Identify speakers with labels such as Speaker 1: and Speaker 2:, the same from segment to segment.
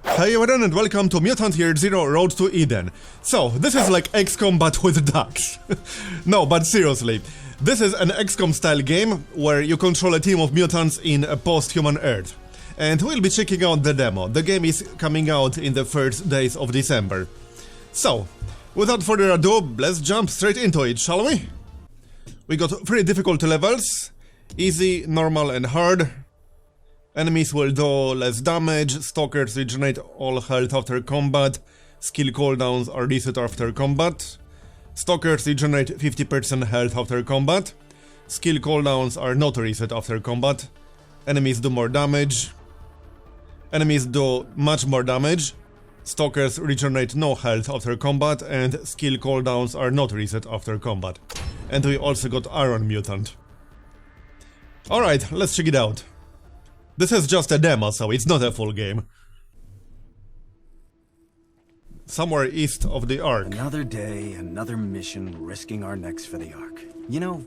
Speaker 1: Hey everyone and welcome to Mutant Year Zero Road to Eden. So, this is like XCOM but with ducks. No, but seriously. This is an XCOM style game where you control a team of mutants in a post-human Earth. And we'll be checking out the demo. The game is coming out in the first days of December. So, without further ado, let's jump straight into it, shall we? We got 3 difficulty levels. Easy, normal and hard. Enemies will do less damage, stalkers regenerate all health after combat, skill cooldowns are reset after combat, stalkers regenerate 50% health after combat, skill cooldowns are not reset after combat, enemies do more damage, enemies do much more damage, stalkers regenerate no health after combat, and skill cooldowns are not reset after combat. And we also got Iron Mutant. Alright, let's check it out. This is just a demo, so it's not a full game. Somewhere east of the Ark.
Speaker 2: Another day, another mission, risking our necks for the Ark. You know,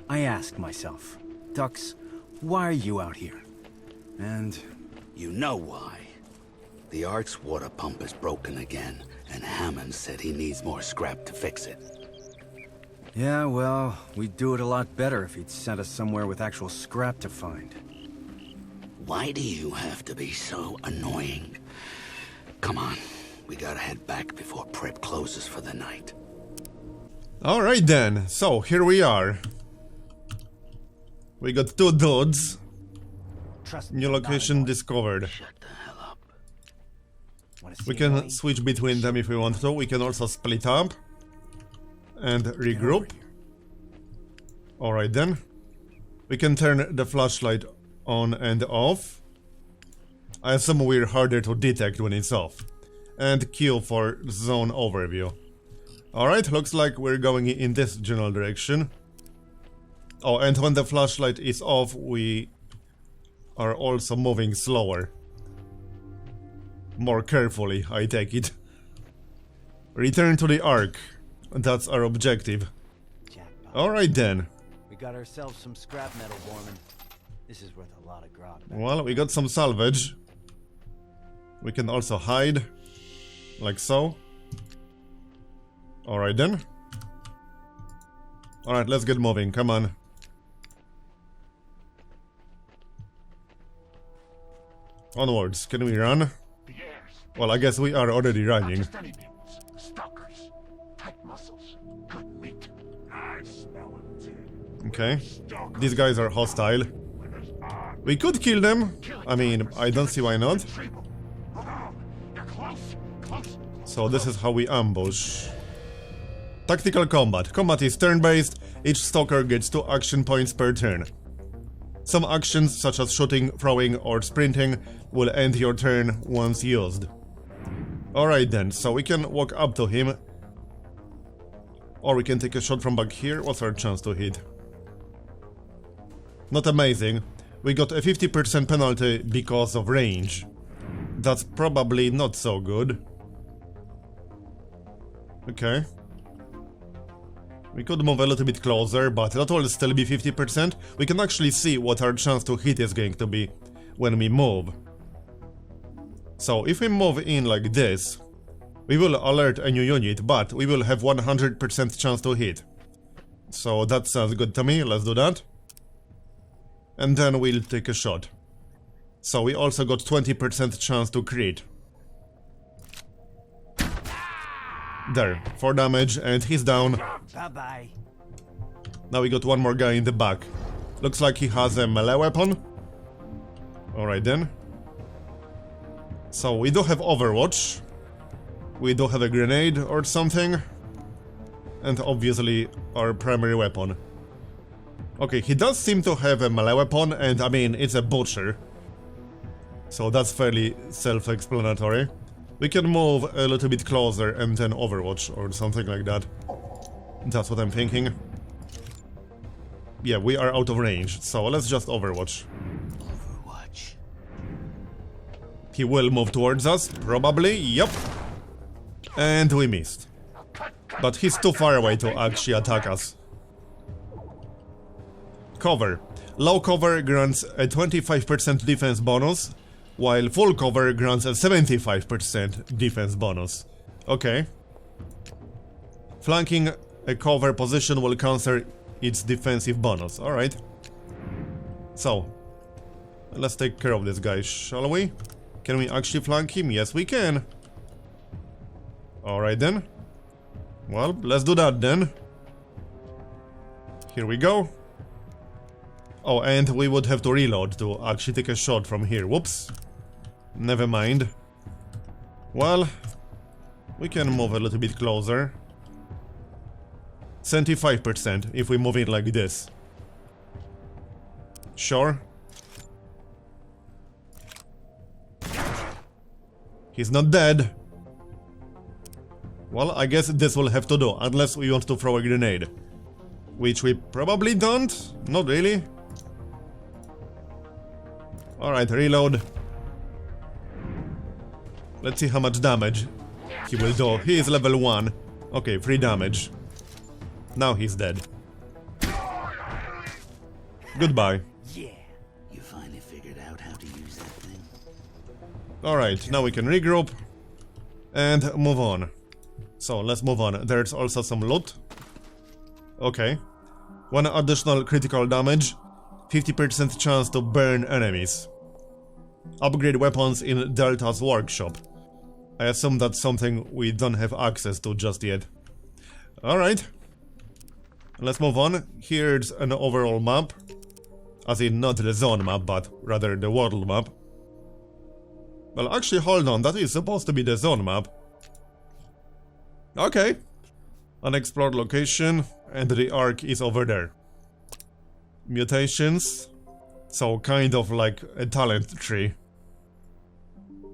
Speaker 2: I ask myself, Dux, why are you out here? And...
Speaker 3: You know why. The Ark's water pump is broken again, and Hammond said he needs more scrap to fix it.
Speaker 2: yeah, well, we'd do it a lot better if he'd sent us somewhere with actual scrap to find.
Speaker 3: Why do you have to be so annoying? Come on, we gotta head back before prep closes for the night.
Speaker 1: Alright then, so here we are. We got 2 dudes. New location discovered.
Speaker 3: Shut the hell up.
Speaker 1: We can switch between them if we want to. We can also split up and regroup. Alright then. We can turn the flashlight on and off. I assume we're harder to detect when it's off. And Q for zone overview. Alright, looks like we're going in this general direction. Oh, and when the flashlight is off, we are also moving slower. More carefully, I take it. Return to the Ark. That's our objective. Alright then.
Speaker 4: We got ourselves some scrap metal, Borman. This is worth a lot of grog.
Speaker 1: Well, we got some salvage. We can also hide. Like so. Alright then. Alright, let's get moving, come on. Onwards, can we run? Well, I guess we are already running. Okay, these guys are hostile. We could kill them. I mean, I don't see why not. So this is how we ambush. Tactical combat. Combat is turn-based. Each stalker gets 2 action points per turn. Some actions, such as shooting, throwing, or sprinting, will end your turn once used. Alright then, so we can walk up to him. Or we can take a shot from back here. What's our chance to hit? Not amazing. We got a 50% penalty because of range. That's probably not so good. Okay. We could move a little bit closer, but that will still be 50%. We can actually see what our chance to hit is going to be when we move. So if we move in like this, we will alert a new unit, but we will have 100% chance to hit. So that sounds good to me, let's do that. And then we'll take a shot. So we also got 20% chance to crit. There, 4 damage and he's down.
Speaker 4: Bye-bye.
Speaker 1: Now we got one more guy in the back. Looks like he has a melee weapon. Alright then. So we do have Overwatch. We do have a grenade or something. And obviously our primary weapon. Okay, he does seem to have a melee weapon, and I mean, it's a butcher. So that's fairly self-explanatory. We can move a little bit closer and then Overwatch or something like that. That's what I'm thinking. Yeah, we are out of range, so let's just Overwatch.
Speaker 3: Overwatch.
Speaker 1: He will move towards us, probably, yep. And we missed. But he's too far away to actually attack us. Cover. Low cover grants a 25% defense bonus while full cover grants a 75% defense bonus. Okay. Flanking a cover position will counter its defensive bonus. Alright. So, let's take care of this guy, shall we? Can we actually flank him? Yes, we can. Alright then. Well, let's do that then. Here we go. Oh, and we would have to reload to actually take a shot from here. Whoops. Never mind. Well, we can move a little bit closer. 75% if we move it like this. Sure. He's not dead. Well, I guess this will have to do, unless we want to throw a grenade. Which we probably don't. Not really. Alright, reload. Let's see how much damage he will do. He is level 1. Okay, 3 damage. Now he's dead. Goodbye.
Speaker 3: Yeah. You finally figured out how to use that thing?
Speaker 1: Alright, now we can regroup and move on. So, let's move on. There's also some loot. Okay. 1 additional critical damage. 50% chance to burn enemies. Upgrade weapons in Delta's workshop. I assume that's something we don't have access to just yet. Alright. Let's move on. Here's an overall map. As in, not the zone map, but rather the world map. Well, actually, hold on. That is supposed to be the zone map. Okay. Unexplored location, and the Ark is over there. Mutations. So, kind of like a talent tree.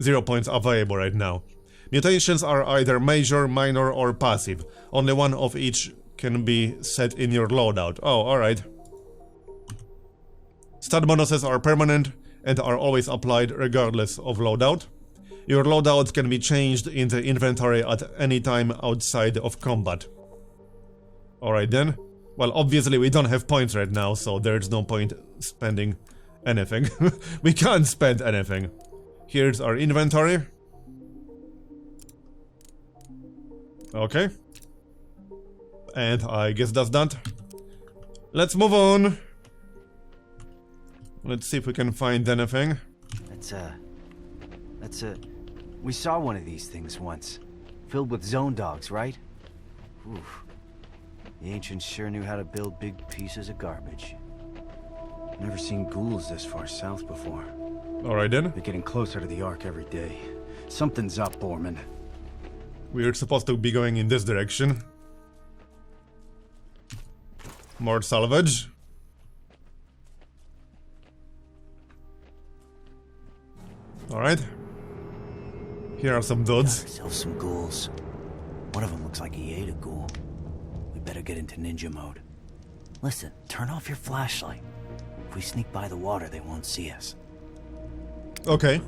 Speaker 1: 0 points available right now. Mutations are either major, minor, or passive. Only one of each can be set in your loadout. Oh, alright. Stat bonuses are permanent and are always applied regardless of loadout. Your loadout can be changed in the inventory at any time outside of combat. Alright then. Well, obviously we don't have points right now, so there's no point spending anything. We can't spend anything. Here's our inventory. Okay. And I guess that's that. Let's move on. Let's see if we can find anything.
Speaker 4: We saw one of these things once. Filled with zone dogs, right? Oof. The ancients sure knew how to build big pieces of garbage. Never seen ghouls this far south before.
Speaker 1: Alright then.
Speaker 4: They're getting closer to the Ark every day. Something's up, Borman.
Speaker 1: We're supposed to be going in this direction. More salvage. Alright. Here are some dudes.
Speaker 4: Ourselves some ghouls. One of them looks like he ate a ghoul. We better get into ninja mode. Listen, turn off your flashlight. If we sneak by the water, they won't see us.
Speaker 1: Okay.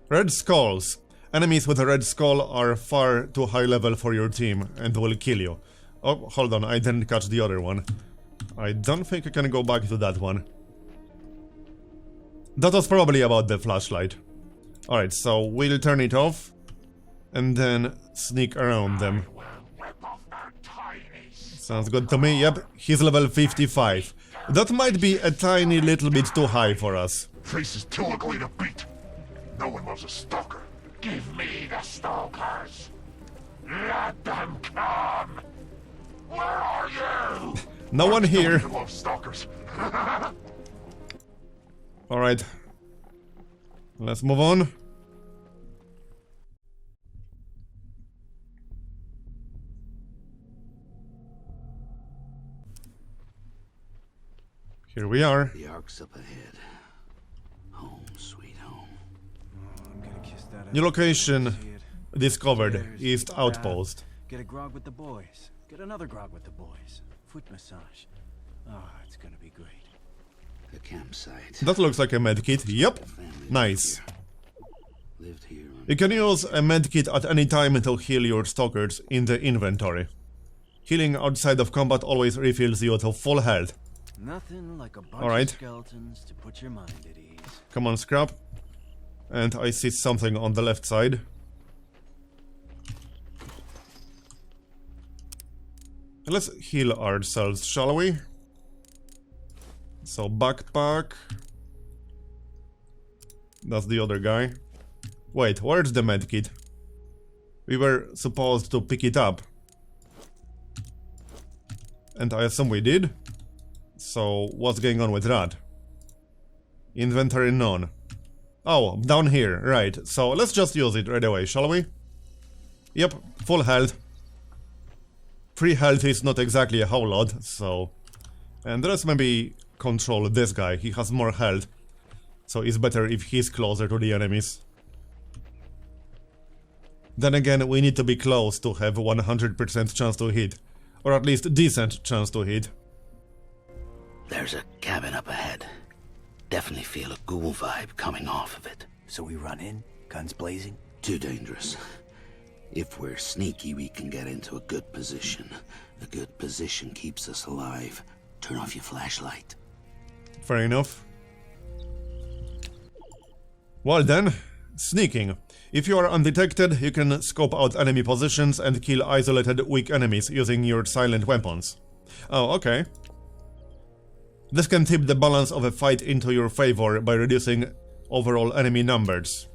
Speaker 1: Red skulls. Enemies with a red skull are far too high level for your team and will kill you. Oh, hold on, I didn't catch the other one. I don't think I can go back to that one. That was probably about the flashlight. Alright, so we'll turn it off and then sneak around them. Sounds good to me. Yep, he's level 55. That might be a tiny little bit too high for us.
Speaker 5: Face is too ugly to beat. No one loves a stalker. Give me the stalkers. Let them come. Where are you?
Speaker 1: No one here.
Speaker 5: I love stalkers.
Speaker 1: Alright. Let's move on. Here we are.
Speaker 3: The Ark's up ahead. Home, sweet home.
Speaker 4: I'm gonna kiss that.
Speaker 1: New location
Speaker 4: See it.
Speaker 1: discovered.
Speaker 4: Stairs,
Speaker 1: East
Speaker 4: get
Speaker 1: Outpost.
Speaker 4: Get a grog with the boys. Get another grog with the boys. Foot massage. Oh, it's gonna be great.
Speaker 3: The campsite.
Speaker 1: That looks like a medkit. Yep.
Speaker 3: Family
Speaker 1: Nice.
Speaker 3: lived here.
Speaker 1: You can use a medkit at any time to heal your stalkers in the inventory. Healing outside of combat always refills you to full health.
Speaker 4: Nothing like a bunch
Speaker 1: Alright.
Speaker 4: of skeletons to put your mind at ease.
Speaker 1: Come on, scrap. And I see something on the left side. Let's heal ourselves, shall we? So, backpack. That's the other guy. Wait, where's the medkit? We were supposed to pick it up. And I assume we did. So, what's going on with that? Inventory none. Oh, down here, right. So, let's just use it right away, shall we? Yep, full health. Free health is not exactly a whole lot, so... And let's maybe control this guy, he has more health. So it's better if he's closer to the enemies. Then again, we need to be close to have 100% chance to hit. Or at least decent chance to hit.
Speaker 3: There's a cabin up ahead. Definitely feel a ghoul vibe coming off of it.
Speaker 4: So we run in, guns blazing?
Speaker 3: Too dangerous. If we're sneaky, we can get into a good position. A good position keeps us alive. Turn off your flashlight.
Speaker 1: Fair enough. Well then, sneaking. If you are undetected, you can scope out enemy positions and kill isolated weak enemies using your silent weapons. Oh, okay. This can tip the balance of a fight into your favor by reducing overall enemy numbers.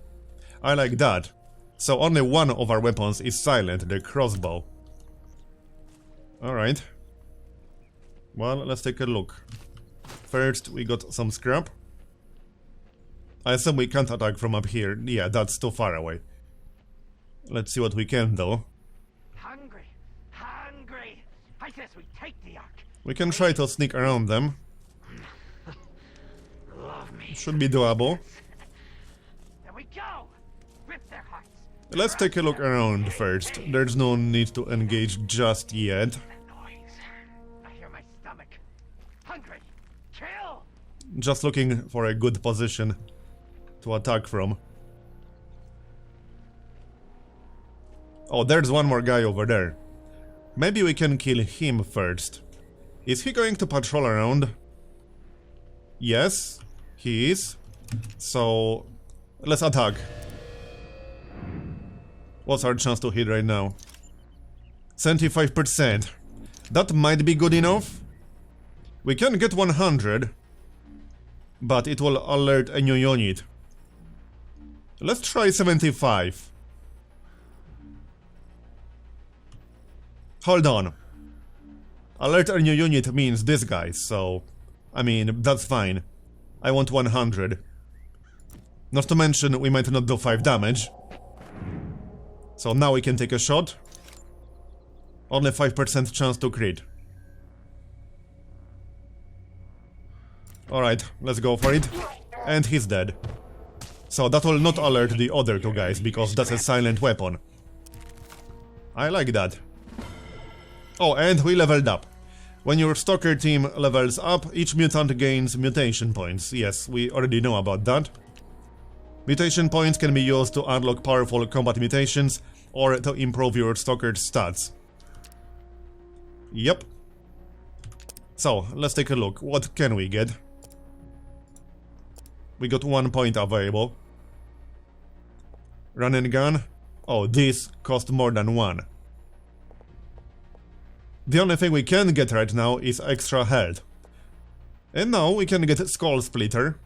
Speaker 1: I like that. So only one of our weapons is silent, the crossbow. Alright. Well, let's take a look. First, we got some scrap. I assume we can't attack from up here. Yeah, that's too far away. Let's see what we can do.
Speaker 6: Hungry! Hungry! I says we take the Ark.
Speaker 1: We can try to sneak around them.
Speaker 6: Love me.
Speaker 1: Should be doable.
Speaker 6: There we go! Rip their hearts.
Speaker 1: Let's take a look around first. There's no need to engage just yet.
Speaker 6: That noise. I hear my stomach. Hungry! Kill!
Speaker 1: Just looking for a good position to attack from. Oh, there's one more guy over there. Maybe we can kill him first. Is he going to patrol around? Yes, he is. So, let's attack. What's our chance to hit right now? 75%. That might be good enough. We can get 100. But it will alert a new unit. Let's try 75. Hold on. Alert a new unit means this guy, so... I mean, that's fine. I want 100. Not to mention, we might not do 5 damage. So now we can take a shot. Only 5% chance to crit. Alright, let's go for it. And he's dead. So that will not alert the other two guys, because that's a silent weapon. I like that. Oh, and we leveled up. When your stalker team levels up, each mutant gains mutation points. Yes, we already know about that. Mutation points can be used to unlock powerful combat mutations or to improve your stalker's stats. Yep. So, let's take a look. What can we get? We got 1 point available. Run and gun. Oh, this cost more than 1. The only thing we can get right now is extra health. And now we can get Skull Splitter.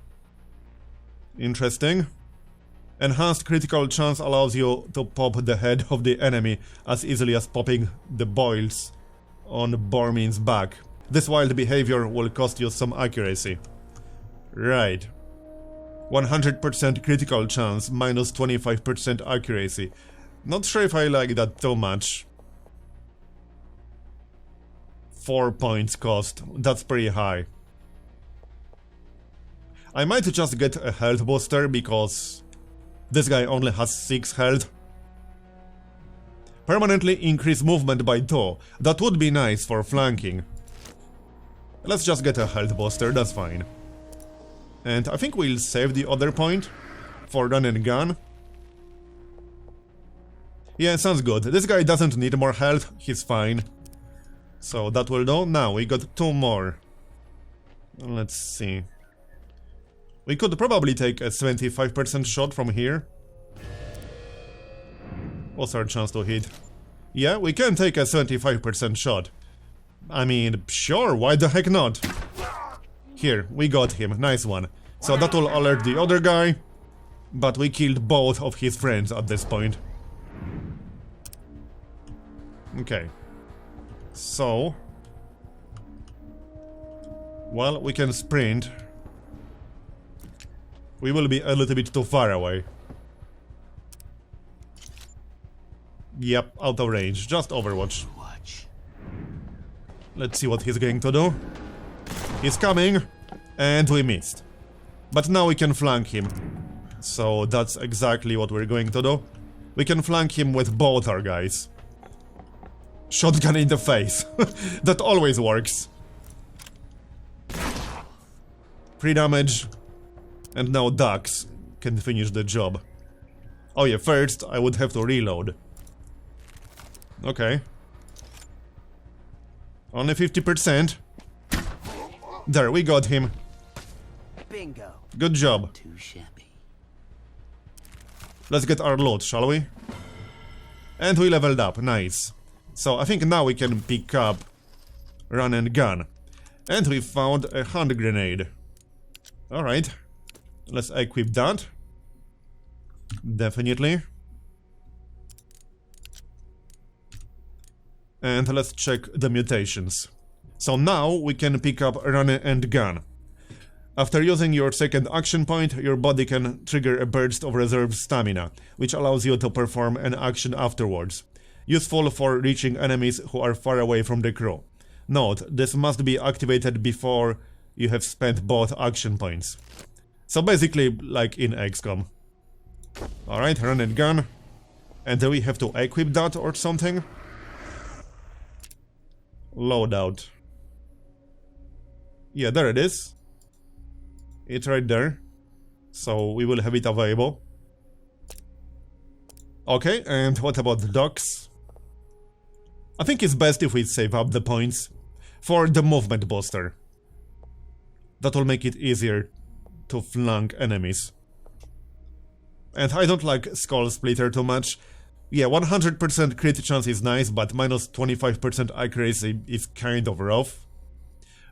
Speaker 1: Interesting. Enhanced critical chance allows you to pop the head of the enemy as easily as popping the boils on Bormin's back. This wild behavior will cost you some accuracy. Right. 100% critical chance, minus 25% accuracy. Not sure if I like that too much. 4 points cost, that's pretty high. I might just get a health booster because this guy only has 6 health. Permanently increase movement by 2, that would be nice for flanking. Let's just get a health booster, that's fine. And I think we'll save the other point for run and gun. Yeah, sounds good. This guy doesn't need more health, he's fine. So that will do. Now we got 2 more. Let's see. We could probably take a 75% shot from here. What's our chance to hit? Yeah, we can take a 75% shot. I mean, sure, why the heck not? Here, we got him, nice one. So that will alert the other guy, but we killed both of his friends at this point. Okay. So... well, we can sprint. We will be a little bit too far away. Yep, out of range, just Overwatch. Let's see what he's going to do. He's coming, and we missed. But now we can flank him. So that's exactly what we're going to do. We can flank him with both our guys. Shotgun in the face. That always works. 3 damage. And now Dux can finish the job. Oh yeah, first I would have to reload. Okay. Only 50%. There, we got him.
Speaker 4: Bingo.
Speaker 1: Good job.
Speaker 3: Too shabby.
Speaker 1: Let's get our loot, shall we? And we leveled up, nice. So I think now we can pick up run and gun. And we found a hand grenade. Alright. Let's equip that. Definitely. And let's check the mutations. So now we can pick up run and gun. After using your second action point, your body can trigger a burst of reserve stamina, which allows you to perform an action afterwards. Useful for reaching enemies who are far away from the crew. Note, this must be activated before you have spent both action points. So basically, like in XCOM. Alright, run and gun. And do we have to equip that or something? Loadout. Yeah, there it is. It's right there. So we will have it available. Okay, and what about the docks? I think it's best if we save up the points for the movement booster. That will make it easier to flank enemies. And I don't like Skull Splitter too much. Yeah, 100% crit chance is nice, but minus 25% accuracy is kind of rough.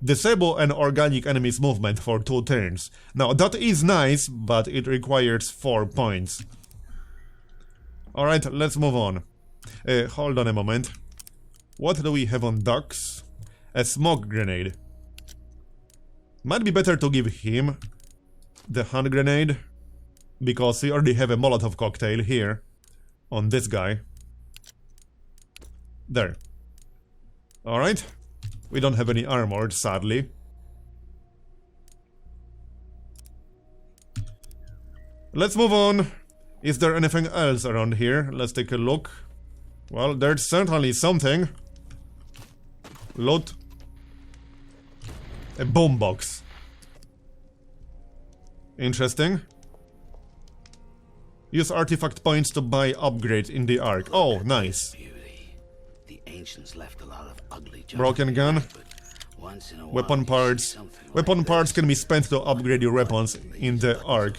Speaker 1: Disable an organic enemy's movement for 2 turns. Now that is nice, but it requires 4 points. Alright, let's move on. Hold on a moment. What do we have on Dux? A smoke grenade. Might be better to give him the hand grenade, because we already have a Molotov cocktail here on this guy. There. Alright. We don't have any armor, sadly. Let's move on. Is there anything else around here? Let's take a look. Well, there's certainly something. Loot. A boombox. Interesting. Use artifact points to buy upgrades in the Ark. Oh, nice.
Speaker 3: Beauty. The ancients left a lot of ugly junk
Speaker 1: Broken gun.
Speaker 3: behind, but once in a while
Speaker 1: Weapon
Speaker 3: you see
Speaker 1: parts.
Speaker 3: something like
Speaker 1: Weapon parts
Speaker 3: this.
Speaker 1: can be spent to upgrade your weapons in the Ark.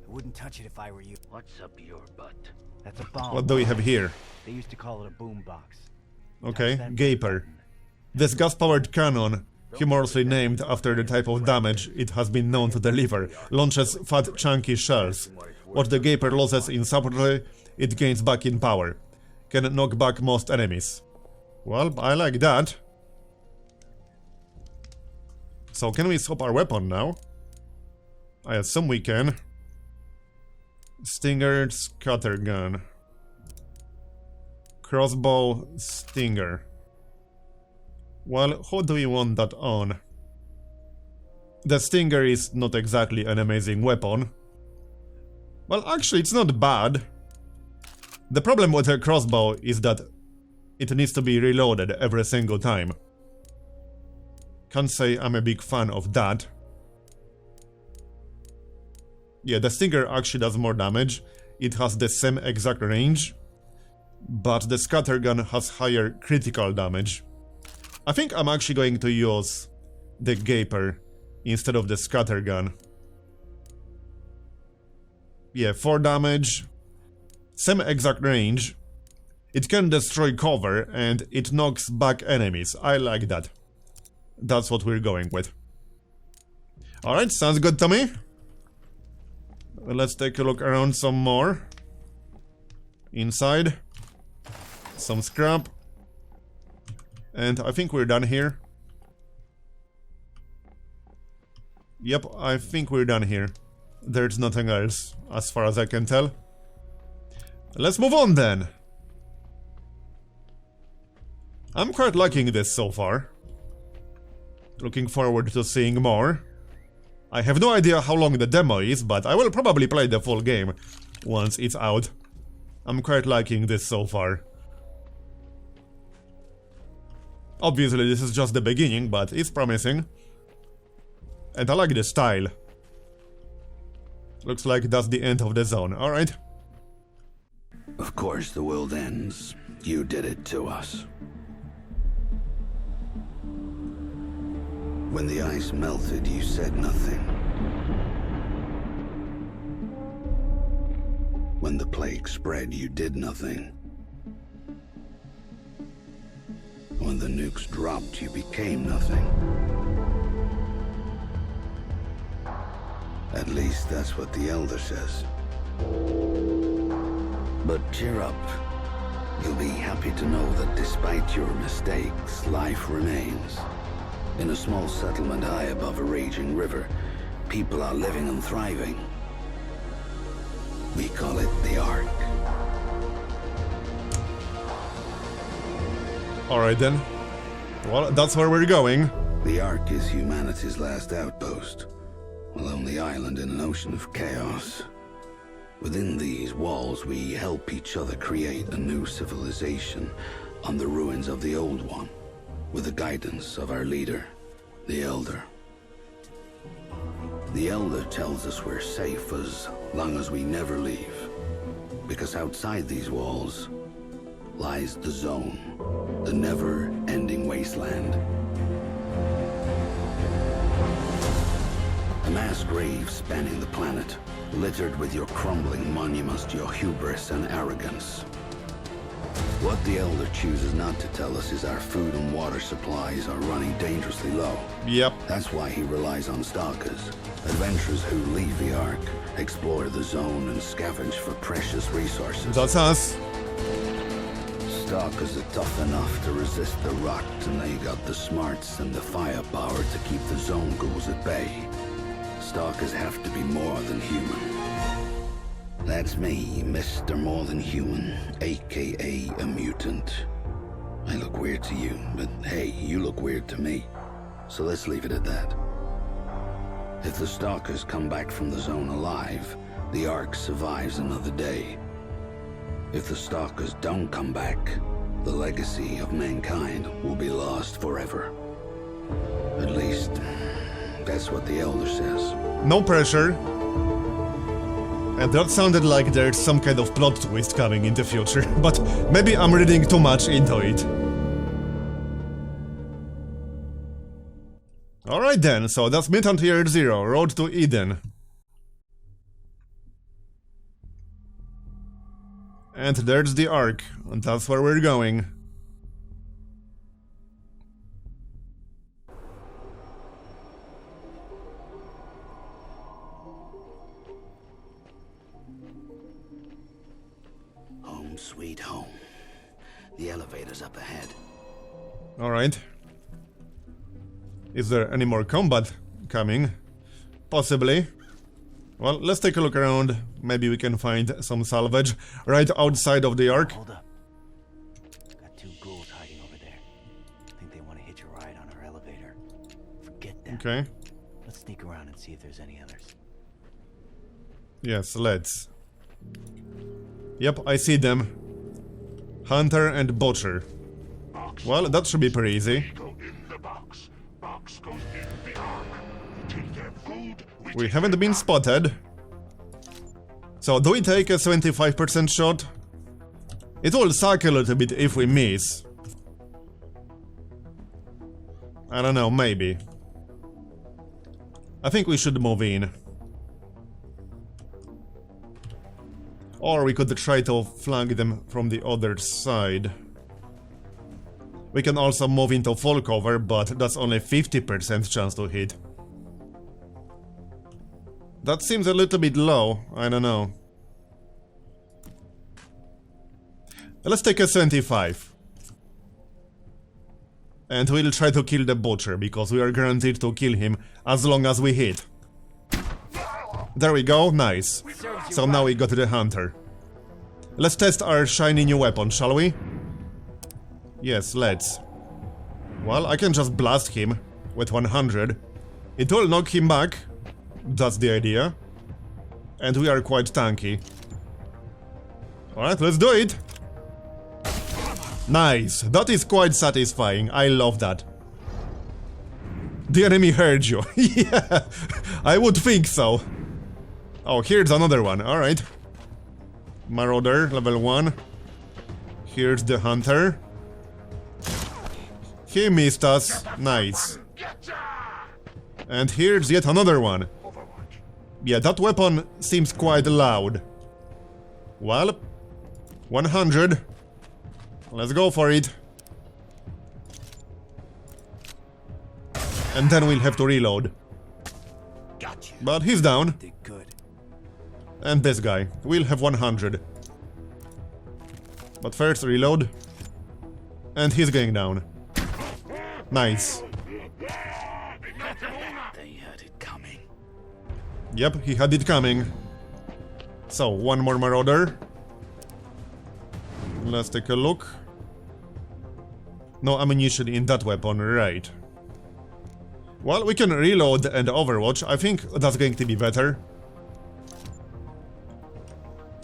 Speaker 4: I wouldn't touch it if I were you.
Speaker 3: What's up your butt?
Speaker 4: That's a bomb.
Speaker 1: What do we have here?
Speaker 4: They used to call it a boom box.
Speaker 1: Okay,
Speaker 4: Touch that
Speaker 1: Gaper.
Speaker 4: button.
Speaker 1: This gas-powered cannon, humorously named after the type of damage it has been known to deliver, launches fat, chunky shells. What the Gaper loses in supply, it gains back in power. Can knock back most enemies. Well, I like that. So can we swap our weapon now? I assume we can. Stinger, scattergun. Crossbow, stinger. Well, who do we want that on? The stinger is not exactly an amazing weapon. Well, actually, it's not bad. The problem with a crossbow is that it needs to be reloaded every single time. Can't say I'm a big fan of that. Yeah, the stinger actually does more damage. It has the same exact range. But the scattergun has higher critical damage. I think I'm actually going to use the Gaper instead of the scattergun. Yeah, 4 damage. Same exact range. It can destroy cover and it knocks back enemies. I like that. That's what we're going with. Alright, sounds good to me. Let's take a look around some more. Inside. Some scrap. And I think we're done here. Yep, I think we're done here. There's nothing else, as far as I can tell. Let's move on then. I'm quite liking this so far. Looking forward to seeing more. I have no idea how long the demo is, but I will probably play the full game once it's out. I'm quite liking this so far. Obviously this is just the beginning, but it's promising. And I like the style. Looks like that's the end of the zone, alright.
Speaker 3: Of course the world ends. You did it to us. When the ice melted, you said nothing. When the plague spread, you did nothing. When the nukes dropped, you became nothing. At least that's what the Elder says. But cheer up. You'll be happy to know that despite your mistakes, life remains. In a small settlement high above a raging river, people are living and thriving. We call it the Ark.
Speaker 1: Alright then. Well, that's where we're going.
Speaker 3: The Ark is humanity's last outpost, a lonely island in an ocean of chaos. Within these walls, we help each other create a new civilization on the ruins of the old one, with the guidance of our leader, the Elder. The Elder tells us we're safe as long as we never leave, because outside these walls lies the Zone, the never-ending wasteland. A mass grave spanning the planet, littered with your crumbling monuments to your hubris and arrogance. What the Elder chooses not to tell us is our food and water supplies are running dangerously low.
Speaker 1: Yep.
Speaker 3: That's why he relies on stalkers, adventurers who leave the Ark, explore the Zone, and scavenge for precious resources.
Speaker 1: That's us.
Speaker 3: Stalkers are tough enough to resist the rot, and they got the smarts and the firepower to keep the Zone ghouls at bay. Stalkers have to be more than human. That's me, Mr. More Than Human, aka a mutant. I look weird to you, but hey, you look weird to me. So let's leave it at that. If the Stalkers come back from the Zone alive, the Ark survives another day. If the Stalkers don't come back, the legacy of mankind will be lost forever. At least, that's what the Elder says.
Speaker 1: No pressure. And that sounded like there's some kind of plot twist coming in the future, but maybe I'm reading too much into it. Alright then, so that's Mutant Year Zero, Road to Eden. And there's the Ark, and that's where we're going.
Speaker 3: Home sweet home. The elevator's up ahead.
Speaker 1: Alright. Is there any more combat coming? Possibly. Well, let's take a look around. Maybe we can find some salvage right outside of the Ark.
Speaker 4: Hold up. Got 2 ghouls hiding over there. Think they want to hitch a ride on our elevator. Forget that.
Speaker 1: Okay.
Speaker 4: Let's sneak around and see if there's any others.
Speaker 1: Yes, let's. Yep, I see them. Hunter and Butcher. Well, that should be pretty easy.
Speaker 5: Go in the box. Box goes in the Ark. Take their food.
Speaker 1: We haven't been spotted. So, do we take a 75% shot? It will suck a little bit if we miss. I don't know, maybe. I think we should move in. Or we could try to flank them from the other side. We can also move into full cover, but that's only 50% chance to hit. That seems a little bit low, I don't know. Let's take a 75. And we'll try to kill the butcher, because we are guaranteed to kill him as long as we hit. There we go, nice. So now we go to the hunter. Let's test our shiny new weapon, shall we? Yes, let's. Well, I can just blast him with 100. It will knock him back. That's the idea. And we are quite tanky. Alright, let's do it! Nice! That is quite satisfying. I love that. The enemy heard you. Yeah, I would think so. Oh, here's another one. Alright. Marauder, level 1. Here's the hunter. He missed us. Nice. And here's yet another one. Yeah, that weapon seems quite loud. Well, 100. Let's go for it. And then we'll have to reload. But he's down. And this guy. We'll have 100. But first reload. And he's going down. Nice.
Speaker 3: They had it coming.
Speaker 1: Yep, he had it coming. So, one more marauder. Let's take a look. No ammunition in that weapon, right. Well, we can reload and overwatch. I think that's going to be better.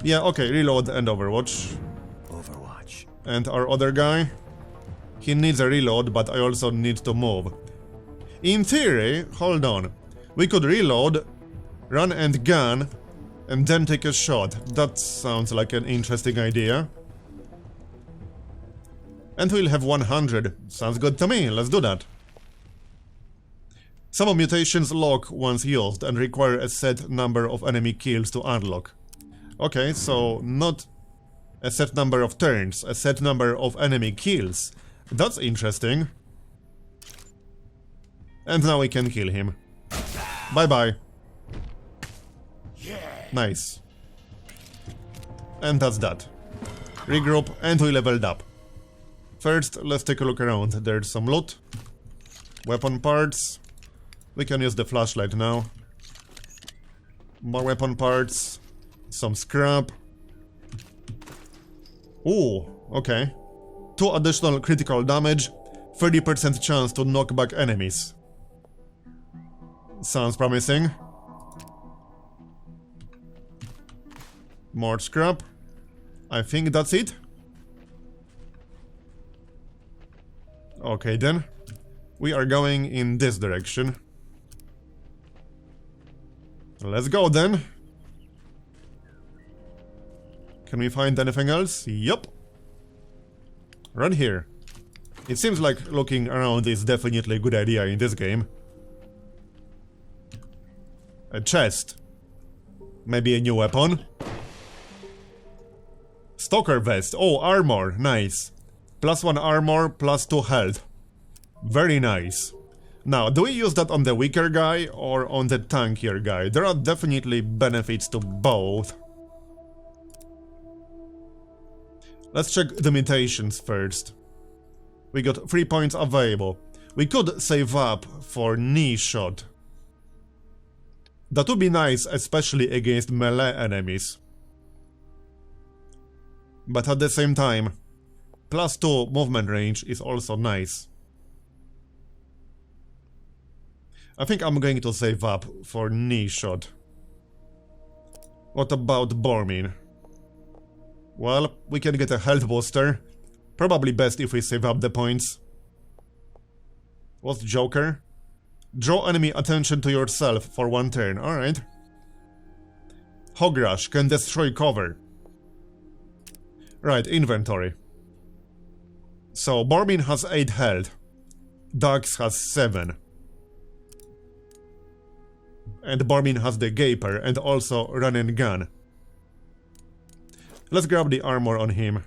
Speaker 1: Yeah, okay, reload and overwatch.
Speaker 2: Overwatch.
Speaker 1: And our other guy? He needs a reload, but I also need to move. In theory, hold on. We could reload, run and gun, and then take a shot. That sounds like an interesting idea. And we'll have 100. Sounds good to me, let's do that. Some mutations lock once used and require a set number of enemy kills to unlock. Okay, so not a set number of turns, a set number of enemy kills. That's interesting. And now we can kill him. Bye-bye. Nice. And that's that. Regroup, and we leveled up. First, let's take a look around. There's some loot. Weapon parts. We can use the flashlight now. More weapon parts. Some scrap. Ooh, okay. 2 additional critical damage. 30% chance to knock back enemies. Sounds promising. More scrap. I think that's it. Okay then. We are going in this direction. Let's go then. Can we find anything else? Yup. Right here. It seems like looking around is definitely a good idea in this game. A chest. Maybe a new weapon. Stalker vest. Oh, armor. Nice. +1 armor, +2 health. Very nice. Now, do we use that on the weaker guy or on the tankier guy? There are definitely benefits to both. Let's check the mutations first. We got 3 points available. We could save up for knee shot. That would be nice, especially against melee enemies. But at the same time, +2 movement range is also nice. I think I'm going to save up for knee shot. What about Bormin? Well, we can get a health booster. Probably best if we save up the points. What's Joker? Draw enemy attention to yourself for 1 turn, alright. Hog Rush can destroy cover. Right, inventory. So, Bormin has 8 health. Dax has 7. And Bormin has the Gaper and also Run and Gun. Let's grab the armor on him.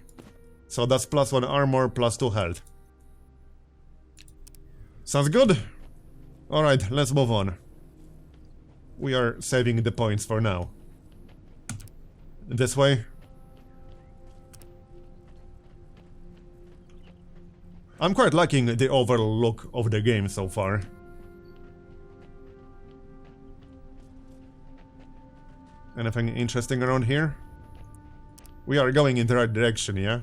Speaker 1: So that's +1 armor, +2 health. Sounds good? Alright, let's move on. We are saving the points for now. This way. I'm quite liking the overall look of the game so far. Anything interesting around here? We are going in the right direction, yeah?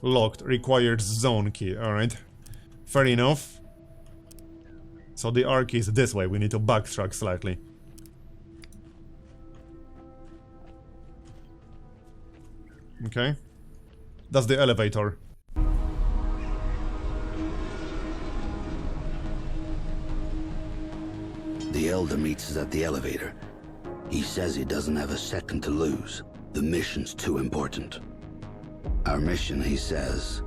Speaker 1: Locked, required zone key, alright. Fair enough. So the arc is this way, we need to backtrack slightly. Okay. That's the elevator.
Speaker 3: The Elder meets us at the elevator. He says he doesn't have a second to lose. The mission's too important. Our mission, he says,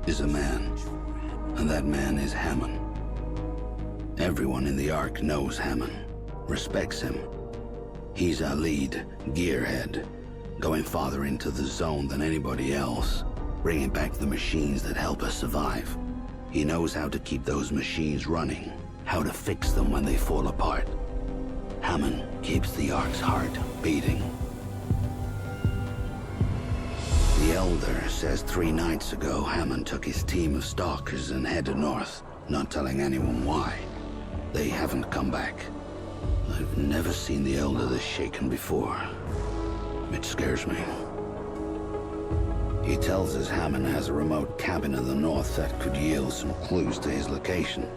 Speaker 3: is a man. And that man is Hammond. Everyone in the Ark knows Hammond, respects him. He's our lead, gearhead, going farther into the zone than anybody else, bringing back the machines that help us survive. He knows how to keep those machines running, how to fix them when they fall apart. Hammond keeps the Ark's heart beating. The Elder says 3 nights ago Hammond took his team of stalkers and headed north, not telling anyone why. They haven't come back. I've never seen the Elder this shaken before. It scares me. He tells us Hammond has a remote cabin in the north that could yield some clues to his location.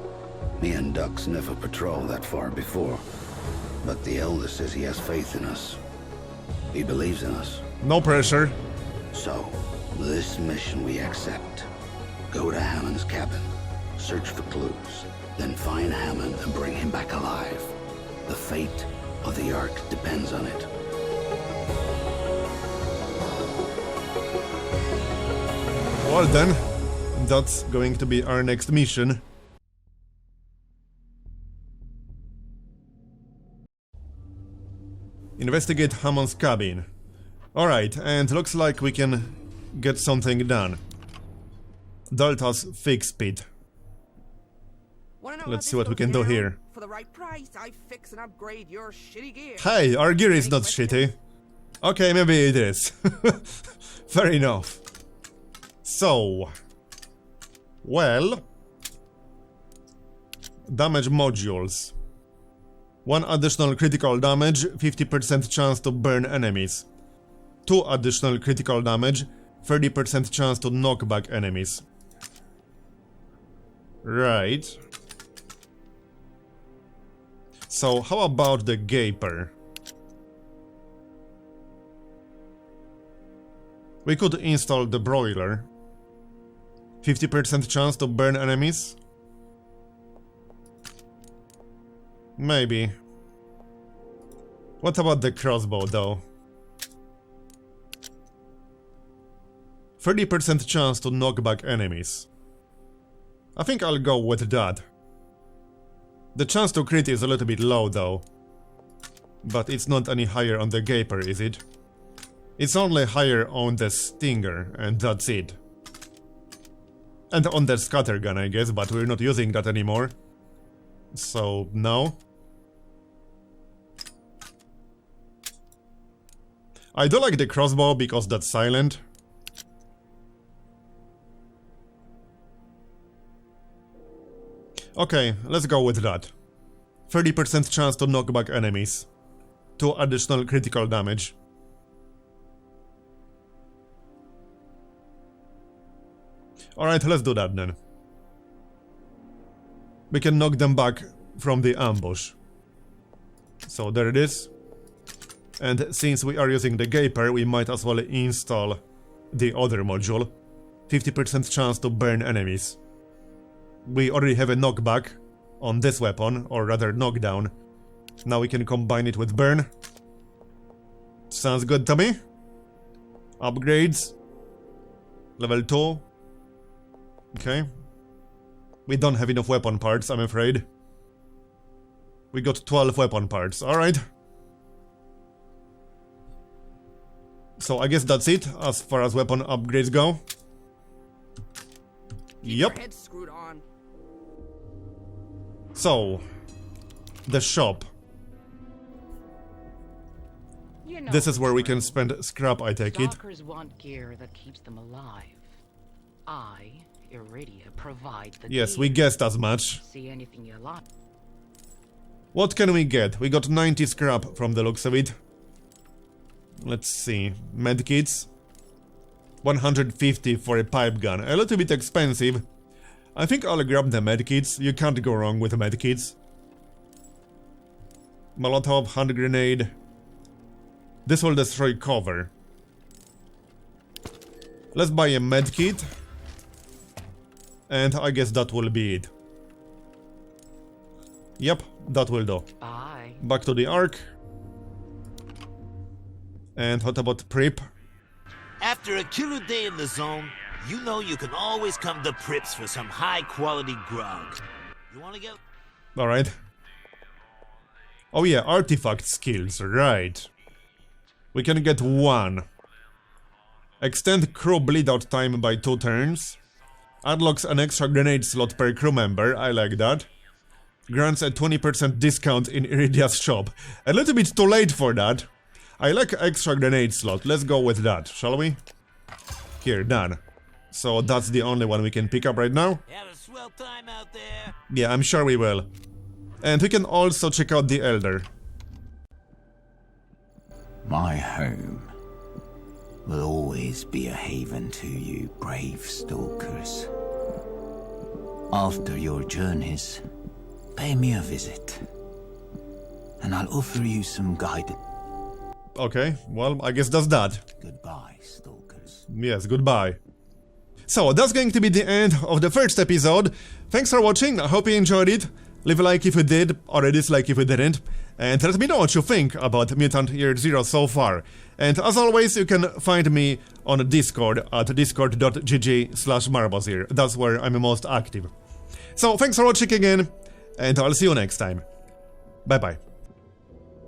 Speaker 3: Me and Dux never patrolled that far before, but the Elder says he has faith in us. He believes in us.
Speaker 1: No pressure.
Speaker 3: So, this mission we accept. Go to Hammond's cabin, search for clues, then find Hammond and bring him back alive. The fate of the Ark depends on it.
Speaker 1: Well then, that's going to be our next mission. Investigate Hammond's cabin. Alright, and looks like we can get something done. Delta's fix pit. Let's see what we can do here.
Speaker 7: For the right price, I fix and upgrade your shitty gear.
Speaker 1: Hey, our gear is not shitty. Okay, maybe it is. Fair enough. So... well... damage modules. 1 additional critical damage, 50% chance to burn enemies. 2 additional critical damage, 30% chance to knock back enemies. Right. So, how about the Gaper? We could install the Broiler. 50% chance to burn enemies? Maybe. What about the crossbow, though? 30% chance to knock back enemies. I think I'll go with that. The chance to crit is a little bit low, though. But it's not any higher on the Gaper, is it? It's only higher on the Stinger, and that's it. And on the Scattergun, I guess, but we're not using that anymore. So, no. I do like the crossbow because that's silent. Okay, let's go with that. 30% chance to knock back enemies. 2 additional critical damage. Alright, let's do that then. We can knock them back from the ambush. So there it is. And since we are using the Gaper, we might as well install the other module. 50% chance to burn enemies. We already have a knockback on this weapon, or rather knockdown. Now we can combine it with burn. Sounds good to me. Upgrades. Level 2. Okay. We don't have enough weapon parts, I'm afraid. We got 12 weapon parts, alright. So I guess that's it as far as weapon upgrades go.
Speaker 7: Your
Speaker 1: Yep.
Speaker 7: head's screwed on.
Speaker 1: So, the shop.
Speaker 6: You know
Speaker 1: This is where we
Speaker 6: the
Speaker 1: can
Speaker 6: drill.
Speaker 1: spend scrap, I take it.
Speaker 6: Stalkers want gear that keeps them alive. I, Iridia, provide the
Speaker 1: Yes,
Speaker 6: gear.
Speaker 1: we guessed as much.
Speaker 6: See anything you like?
Speaker 1: What can we get? We got 90 scrap from the looks of it. Let's see. Medkits. 150 for a pipe gun. A little bit expensive. I think I'll grab the medkits. You can't go wrong with the medkits. Molotov, hand grenade. This will destroy cover. Let's buy a medkit. And I guess that will be it. Yep, that will do.
Speaker 6: Bye.
Speaker 1: Back to the Ark. And what about Prip?
Speaker 8: After a killer day in the zone, you know you can always come to Prips for some high-quality grog. You wanna go?
Speaker 1: Alright. Oh yeah, artifact skills, right. We can get one. Extend crew bleed-out time by 2 turns. Unlocks an extra grenade slot per crew member, I like that. Grants a 20% discount in Iridia's shop. A little bit too late for that. I like extra grenade slot, let's go with that, shall we? Here, done. So that's the only one we can pick up right now.
Speaker 8: Have a swell time out there.
Speaker 1: Yeah, I'm sure we will. And we can also check out the Elder.
Speaker 9: My home will always be a haven to you, brave stalkers. After your journeys, pay me a visit, and I'll offer you some guidance.
Speaker 1: Okay, well, I guess that's that.
Speaker 9: Goodbye, stalkers.
Speaker 1: Yes, goodbye. So, that's going to be the end of the first episode. Thanks for watching, I hope you enjoyed it. Leave a like if you did, or a dislike if you didn't. And let me know what you think about Mutant Year Zero so far. And as always, you can find me on Discord at discord.gg/Marbozir. That's where I'm most active. So, thanks for watching again, and I'll see you next time. Bye bye.